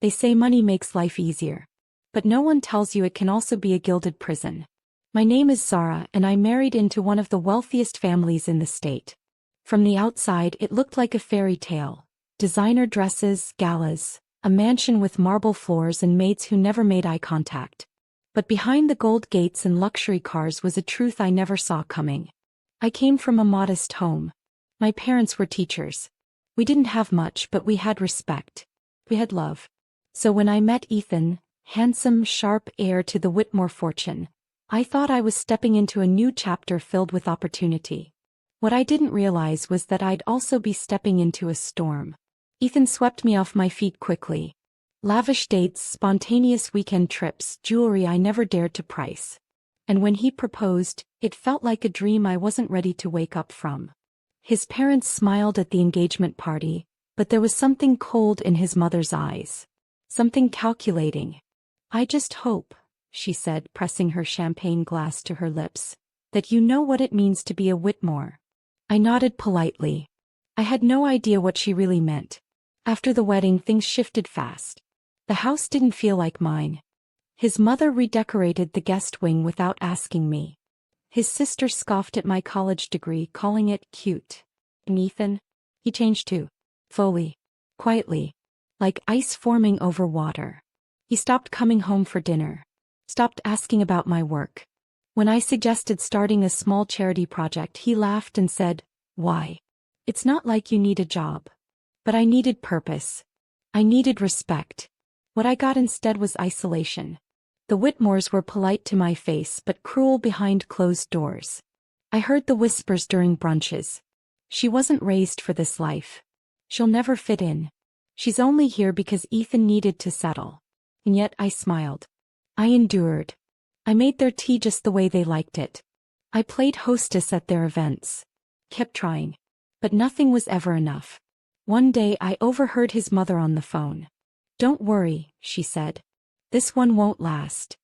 They say money makes life easier. But no one tells you it can also be a gilded prison. My name is Zara and I married into one of the wealthiest families in the state. From the outside it looked like a fairy tale. Designer dresses, galas, a mansion with marble floors and maids who never made eye contact. But behind the gold gates and luxury cars was a truth I never saw coming. I came from a modest home. My parents were teachers. We didn't have much, but we had respect. We had love. So when I met Ethan, handsome, sharp heir to the Whitmore fortune, I thought I was stepping into a new chapter filled with opportunity. What I didn't realize was that I'd also be stepping into a storm. Ethan swept me off my feet quickly. Lavish dates, spontaneous weekend trips, jewelry I never dared to price. And when he proposed, it felt like a dream I wasn't ready to wake up from. His parents smiled at the engagement party, but there was something cold in his mother's eyes. Something calculating. "I just hope," she said, pressing her champagne glass to her lips, "that you know what it means to be a Whitmore." I nodded politely. I had no idea what she really meant. After the wedding, things shifted fast. The house didn't feel like mine. His mother redecorated the guest wing without asking me. His sister scoffed at my college degree, calling it cute. And Ethan? He changed too. Slowly. Quietly. Like ice forming over water. He stopped coming home for dinner. Stopped asking about my work. When I suggested starting a small charity project, he laughed and said, "Why? It's not like you need a job." But I needed purpose. I needed respect. What I got instead was isolation. The Whitmores were polite to my face but cruel behind closed doors. I heard the whispers during brunches. "She wasn't raised for this life. She'll never fit in. She's only here because Ethan needed to settle." And yet I smiled. I endured. I made their tea just the way they liked it. I played hostess at their events. Kept trying. But nothing was ever enough. One day I overheard his mother on the phone. "Don't worry," she said. "This one won't last.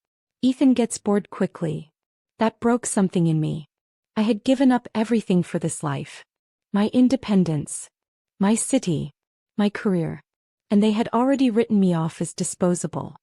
Ethan gets bored quickly." That broke something in me. I had given up everything for this life. My independence. My city. My career. And they had already written me off as disposable.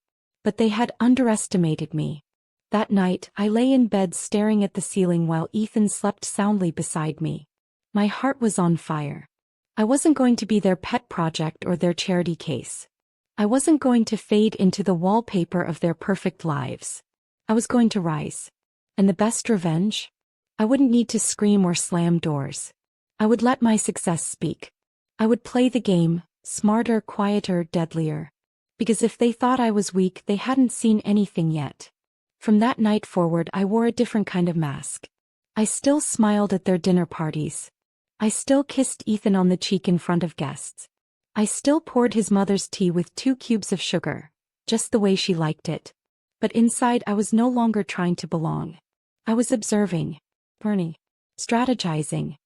But they had underestimated me. That night, I lay in bed staring at the ceiling while Ethan slept soundly beside me. My heart was on fire. I wasn't going to be their pet project or their charity case. I wasn't going to fade into the wallpaper of their perfect lives. I was going to rise. And the best revenge? I wouldn't need to scream or slam doors. I would let my success speak. I would play the game, smarter, quieter, deadlier. Because if they thought I was weak, they hadn't seen anything yet. From that night forward, I wore a different kind of mask. I still smiled at their dinner parties. I still kissed Ethan on the cheek in front of guests. I still poured his mother's tea with 2 cubes of sugar, just the way she liked it. But inside I was no longer trying to belong. I was observing, learning, strategizing.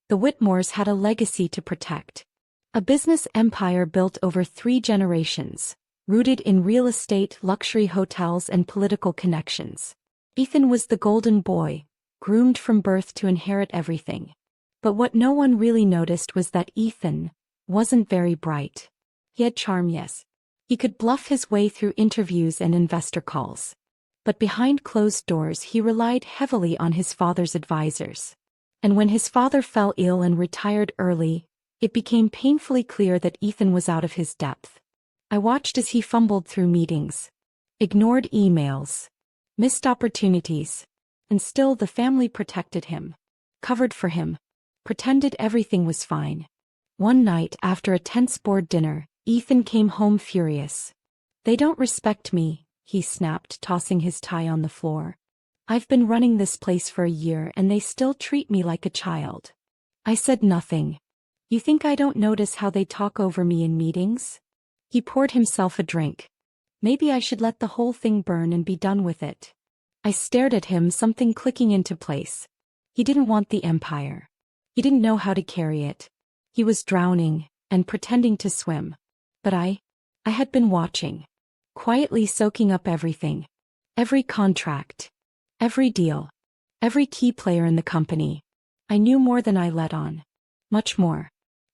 The Whitmores had a legacy to protect. A business empire built over 3 generations, rooted in real estate, luxury hotels, and political connections. Ethan was the golden boy, groomed from birth to inherit everything. But what no one really noticed was that Ethan wasn't very bright. He had charm, yes. He could bluff his way through interviews and investor calls. But behind closed doors he relied heavily on his father's advisors. And when his father fell ill and retired early, it became painfully clear that Ethan was out of his depth. I watched as he fumbled through meetings, ignored emails, missed opportunities, and still the family protected him, covered for him, pretended everything was fine. One night after a tense board dinner, Ethan came home furious. "They don't respect me," he snapped, tossing his tie on the floor. "I've been running this place for a year and they still treat me like a child." I said nothing. "You think I don't notice how they talk over me in meetings?" He poured himself a drink. "Maybe I should let the whole thing burn and be done with it." I stared at him, something clicking into place. He didn't want the empire. He didn't know how to carry it. He was drowning, and pretending to swim. But I had been watching. Quietly soaking up everything. Every contract. Every deal. Every key player in the company. I knew more than I let on. Much more.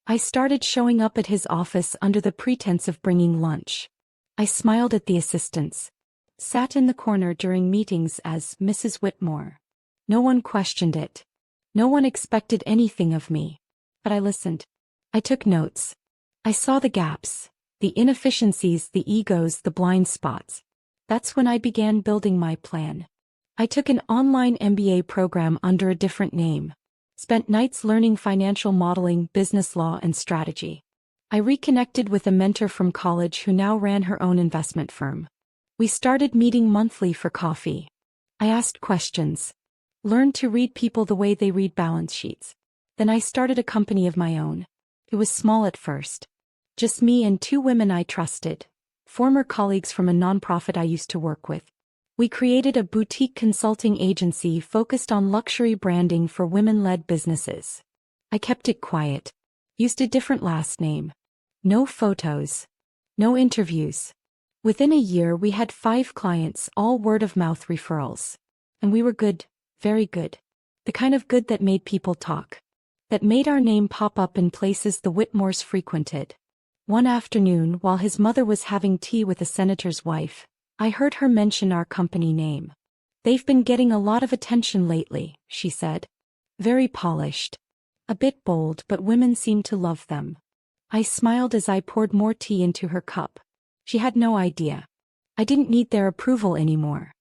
I started showing up at his office under the pretense of bringing lunch. I smiled at the assistants. Sat in the corner during meetings as Mrs. Whitmore. No one questioned it. No one expected anything of me. But I listened. I took notes. I saw the gaps, the inefficiencies, the egos, the blind spots. That's when I began building my plan. I took an online MBA program under a different name. Spent nights learning financial modeling, business law, and strategy. I reconnected with a mentor from college who now ran her own investment firm. We started meeting monthly for coffee. I asked questions. Learned to read people the way they read balance sheets. Then I started a company of my own. It was small at first. Just me and 2 women I trusted, former colleagues from a nonprofit I used to work with. We created a boutique consulting agency focused on luxury branding for women-led businesses. I kept it quiet. Used a different last name. No photos. No interviews. Within a year we had 5 clients, all word-of-mouth referrals. And we were good, very good. The kind of good that made people talk. That made our name pop up in places the Whitmores frequented. One afternoon, while his mother was having tea with a senator's wife, I heard her mention our company name. "They've been getting a lot of attention lately," she said. "Very polished. A bit bold, but women seem to love them." I smiled as I poured more tea into her cup. She had no idea. I didn't need their approval anymore.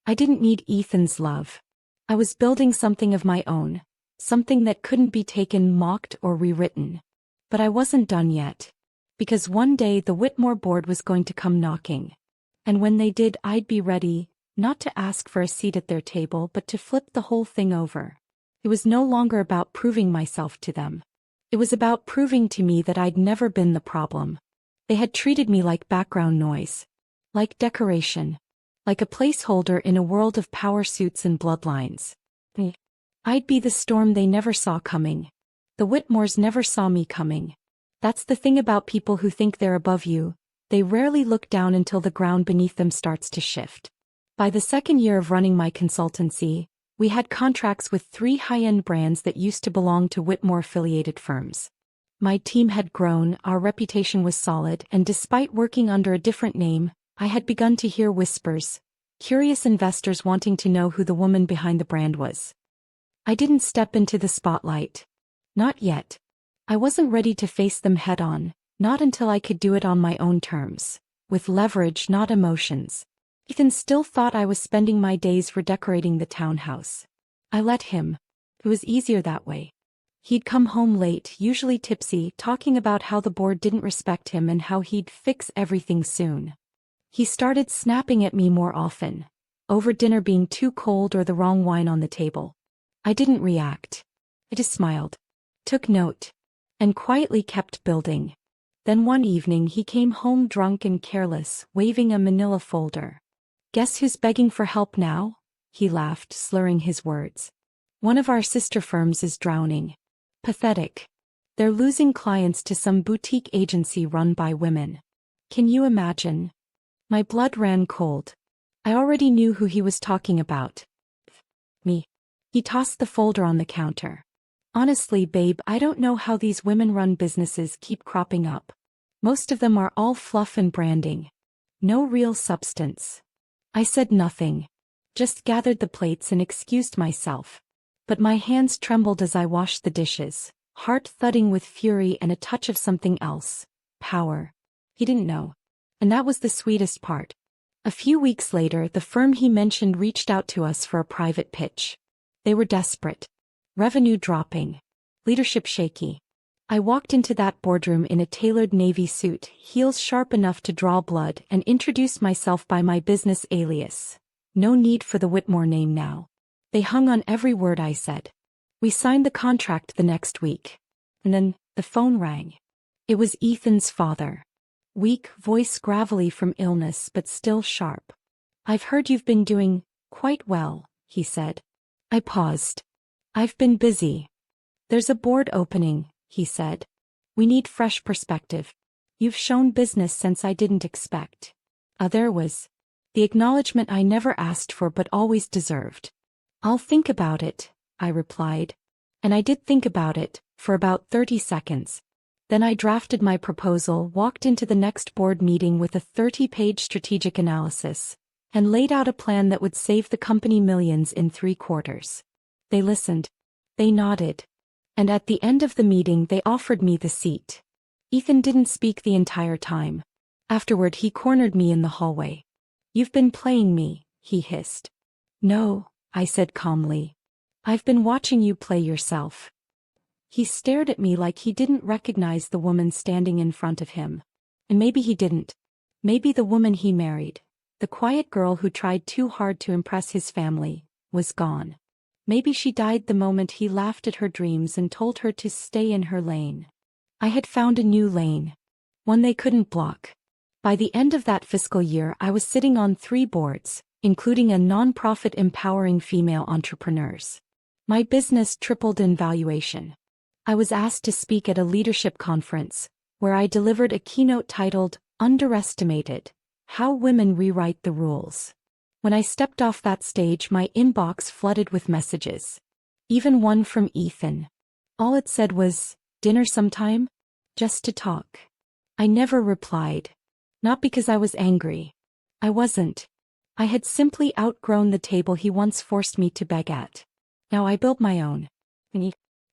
I didn't need Ethan's love. I was building something of my own, something that couldn't be taken, mocked, or rewritten. But I wasn't done yet. Because one day the Whitmore board was going to come knocking. And when they did, I'd be ready, not to ask for a seat at their table but to flip the whole thing over. It was no longer about proving myself to them. It was about proving to me that I'd never been the problem. They had treated me like background noise. Like decoration. Like a placeholder in a world of power suits and bloodlines. I'd be the storm they never saw coming. The Whitmores never saw me coming. That's the thing about people who think they're above you. They rarely look down until the ground beneath them starts to shift. By the second year of running my consultancy, we had contracts with 3 high-end brands that used to belong to Whitmore-affiliated firms. My team had grown, our reputation was solid, and despite working under a different name, I had begun to hear whispers, curious investors wanting to know who the woman behind the brand was. I didn't step into the spotlight. Not yet. I wasn't ready to face them head-on, not until I could do it on my own terms, with leverage, not emotions. Ethan still thought I was spending my days redecorating the townhouse. I let him. It was easier that way. He'd come home late, usually tipsy, talking about how the board didn't respect him and how he'd fix everything soon. He started snapping at me more often, over dinner being too cold or the wrong wine on the table. I didn't react. I just smiled, took note, and quietly kept building. Then one evening he came home drunk and careless, waving a manila folder. "Guess who's begging for help now?" He laughed, slurring his words. "One of our sister firms is drowning. Pathetic. They're losing clients to some boutique agency run by women. Can you imagine?" My blood ran cold. I already knew who he was talking about. Me. He tossed the folder on the counter. "Honestly, babe, I don't know how these women-run businesses keep cropping up. Most of them are all fluff and branding. No real substance." I said nothing. Just gathered the plates and excused myself. But my hands trembled as I washed the dishes, heart thudding with fury and a touch of something else. Power. He didn't know. And that was the sweetest part. A few weeks later, the firm he mentioned reached out to us for a private pitch. They were desperate. Revenue dropping. Leadership shaky. I walked into that boardroom in a tailored navy suit, heels sharp enough to draw blood, and introduced myself by my business alias. No need for the Whitmore name now. They hung on every word I said. We signed the contract the next week. And then, the phone rang. It was Ethan's father. Weak, voice gravelly from illness but still sharp. "I've heard you've been doing quite well," he said. I paused. "I've been busy." "There's a board opening," he said. "We need fresh perspective. You've shown business sense I didn't expect." There was the acknowledgement I never asked for but always deserved. "I'll think about it," I replied. And I did think about it, for about 30 seconds. Then I drafted my proposal, walked into the next board meeting with a 30-page strategic analysis, and laid out a plan that would save the company millions in 3 quarters. They listened. They nodded. And at the end of the meeting they offered me the seat. Ethan didn't speak the entire time. Afterward he cornered me in the hallway. "You've been playing me," he hissed. "No," I said calmly. "I've been watching you play yourself." He stared at me like he didn't recognize the woman standing in front of him. And maybe he didn't. Maybe the woman he married, the quiet girl who tried too hard to impress his family, was gone. Maybe she died the moment he laughed at her dreams and told her to stay in her lane. I had found a new lane. One they couldn't block. By the end of that fiscal year I was sitting on 3 boards, including a non-profit empowering female entrepreneurs. My business tripled in valuation. I was asked to speak at a leadership conference, where I delivered a keynote titled, "Underestimated: How Women Rewrite the Rules." When I stepped off that stage my inbox flooded with messages. Even one from Ethan. All it said was, "Dinner sometime? Just to talk." I never replied. Not because I was angry. I wasn't. I had simply outgrown the table he once forced me to beg at. Now I built my own.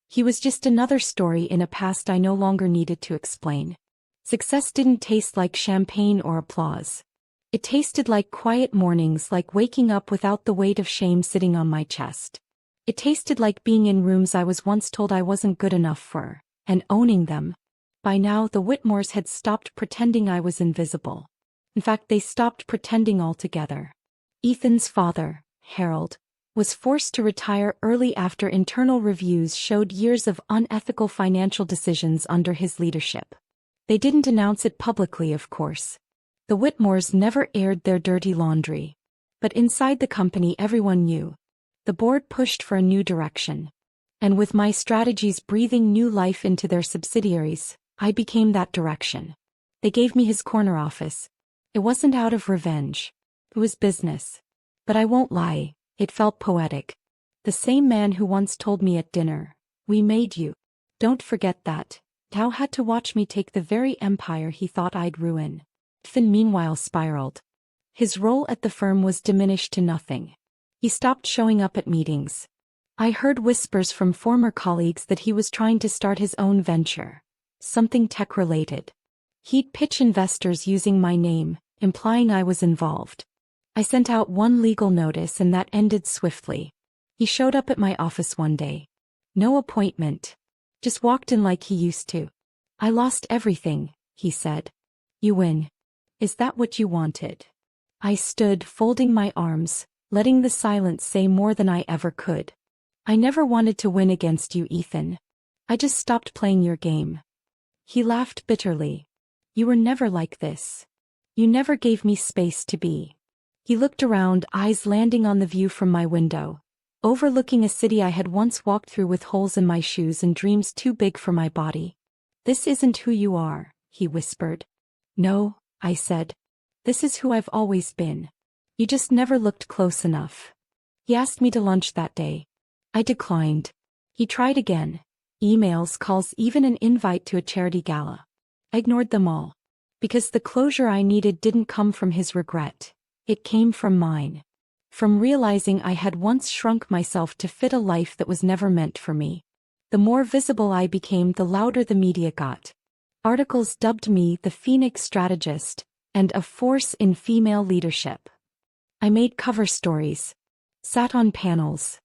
He was just another story in a past I no longer needed to explain. Success didn't taste like champagne or applause. It tasted like quiet mornings, like waking up without the weight of shame sitting on my chest. It tasted like being in rooms I was once told I wasn't good enough for, and owning them. By now the Whitmores had stopped pretending I was invisible. In fact, they stopped pretending altogether. Ethan's father, Harold, was forced to retire early after internal reviews showed years of unethical financial decisions under his leadership. They didn't announce it publicly, of course. The Whitmores never aired their dirty laundry. But inside the company everyone knew. The board pushed for a new direction. And with my strategies breathing new life into their subsidiaries, I became that direction. They gave me his corner office. It wasn't out of revenge. It was business. But I won't lie. It felt poetic. The same man who once told me at dinner, "We made you. Don't forget that." Now had to watch me take the very empire he thought I'd ruin. Finn meanwhile spiraled. His role at the firm was diminished to nothing. He stopped showing up at meetings. I heard whispers from former colleagues that he was trying to start his own venture. Something tech-related. He'd pitch investors using my name, implying I was involved. I sent out one legal notice and that ended swiftly. He showed up at my office one day. No appointment. Just walked in like he used to. "I lost everything," he said. "You win. Is that what you wanted?" I stood, folding my arms, letting the silence say more than I ever could. "I never wanted to win against you, Ethan. I just stopped playing your game." He laughed bitterly. "You were never like this. You never gave me space to be." He looked around, eyes landing on the view from my window, overlooking a city I had once walked through with holes in my shoes and dreams too big for my body. "This isn't who you are," he whispered. "No," I said. "This is who I've always been. You just never looked close enough." He asked me to lunch that day. I declined. He tried again. Emails, calls, even an invite to a charity gala. I ignored them all. Because the closure I needed didn't come from his regret. It came from mine. From realizing I had once shrunk myself to fit a life that was never meant for me. The more visible I became, the louder the media got. Articles dubbed me the Phoenix Strategist and a force in female leadership. I made cover stories, sat on panels,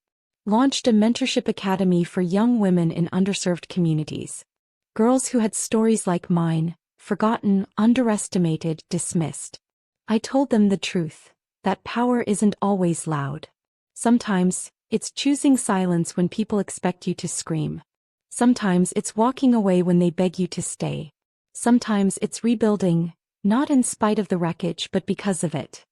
launched a mentorship academy for young women in underserved communities. Girls who had stories like mine, forgotten, underestimated, dismissed. I told them the truth, that power isn't always loud. Sometimes, it's choosing silence when people expect you to scream. Sometimes it's walking away when they beg you to stay. Sometimes it's rebuilding, not in spite of the wreckage but because of it.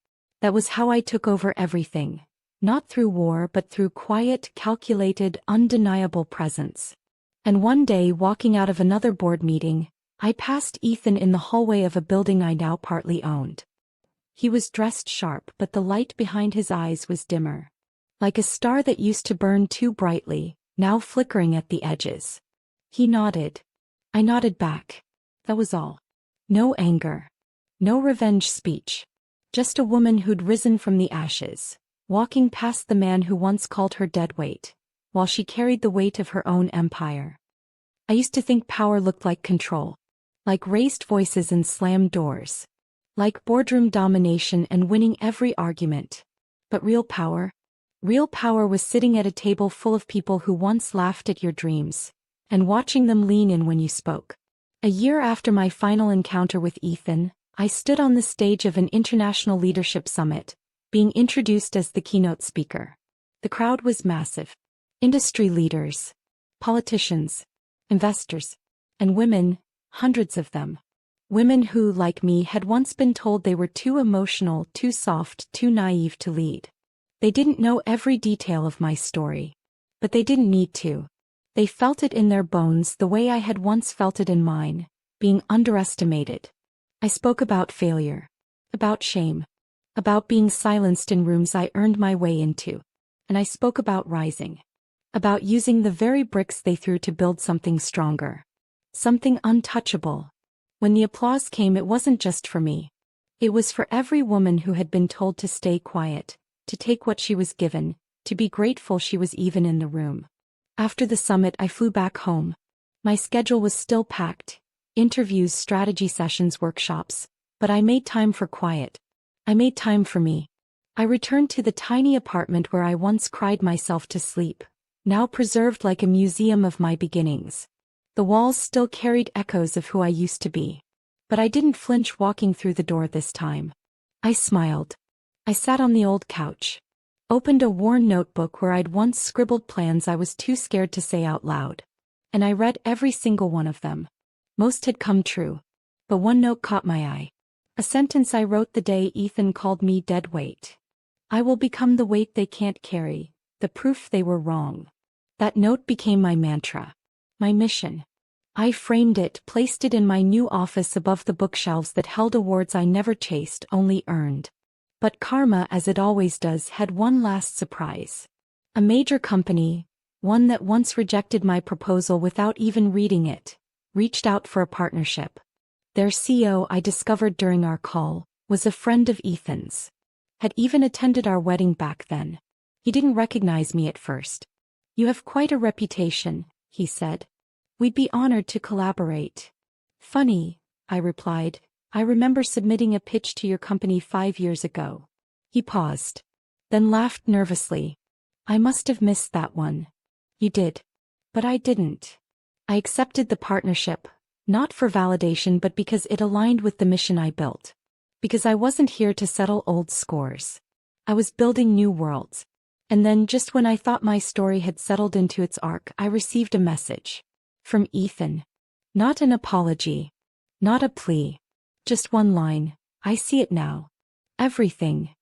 That was how I took over everything. Not through war but through quiet, calculated, undeniable presence. And one day, walking out of another board meeting, I passed Ethan in the hallway of a building I now partly owned. He was dressed sharp, but the light behind his eyes was dimmer. Like a star that used to burn too brightly, now flickering at the edges. He nodded. I nodded back. That was all. No anger. No revenge speech. Just a woman who'd risen from the ashes, walking past the man who once called her deadweight, while she carried the weight of her own empire. I used to think power looked like control. Like raised voices and slammed doors. Like boardroom domination and winning every argument. But real power was sitting at a table full of people who once laughed at your dreams, and watching them lean in when you spoke. A year after my final encounter with Ethan, I stood on the stage of an international leadership summit, being introduced as the keynote speaker. The crowd was massive. Industry leaders, politicians, investors, and women, hundreds of them. Women who, like me, had once been told they were too emotional, too soft, too naive to lead. They didn't know every detail of my story. But they didn't need to. They felt it in their bones the way I had once felt it in mine, being underestimated. I spoke about failure, about shame, about being silenced in rooms I earned my way into. And I spoke about rising, about using the very bricks they threw to build something stronger, something untouchable. When the applause came, it wasn't just for me. It was for every woman who had been told to stay quiet, to take what she was given, to be grateful she was even in the room. After the summit, I flew back home. My schedule was still packed. Interviews, strategy sessions, workshops. But I made time for quiet. I made time for me. I returned to the tiny apartment where I once cried myself to sleep, now preserved like a museum of my beginnings. The walls still carried echoes of who I used to be. But I didn't flinch walking through the door this time. I smiled. I sat on the old couch. Opened a worn notebook where I'd once scribbled plans I was too scared to say out loud. And I read every single one of them. Most had come true. But one note caught my eye. A sentence I wrote the day Ethan called me dead weight. I will become the weight they can't carry, the proof they were wrong. That note became my mantra. My mission. I framed it, placed it in my new office above the bookshelves that held awards I never chased, only earned. But karma, as it always does, had one last surprise. A major company, one that once rejected my proposal without even reading it, reached out for a partnership. Their CEO, I discovered during our call, was a friend of Ethan's. Had even attended our wedding back then. He didn't recognize me at first. "You have quite a reputation," he said. "We'd be honored to collaborate." "Funny," I replied. "I remember submitting a pitch to your company 5 years ago." He paused, then laughed nervously. "I must have missed that one." "You did. But I didn't. I accepted the partnership, not for validation but because it aligned with the mission I built. Because I wasn't here to settle old scores. I was building new worlds. And then, just when I thought my story had settled into its arc, I received a message. From Ethan. Not an apology. Not a plea. Just one line. "I see it now. Everything."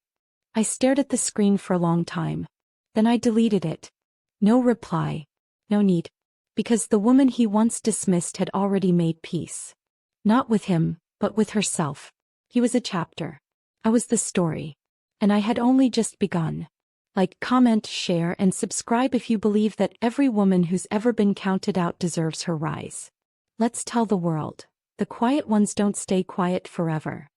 I stared at the screen for a long time. Then I deleted it. No reply. No need. Because the woman he once dismissed had already made peace. Not with him, but with herself. He was a chapter. I was the story. And I had only just begun. Like, comment, share, and subscribe if you believe that every woman who's ever been counted out deserves her rise. Let's tell the world. The quiet ones don't stay quiet forever.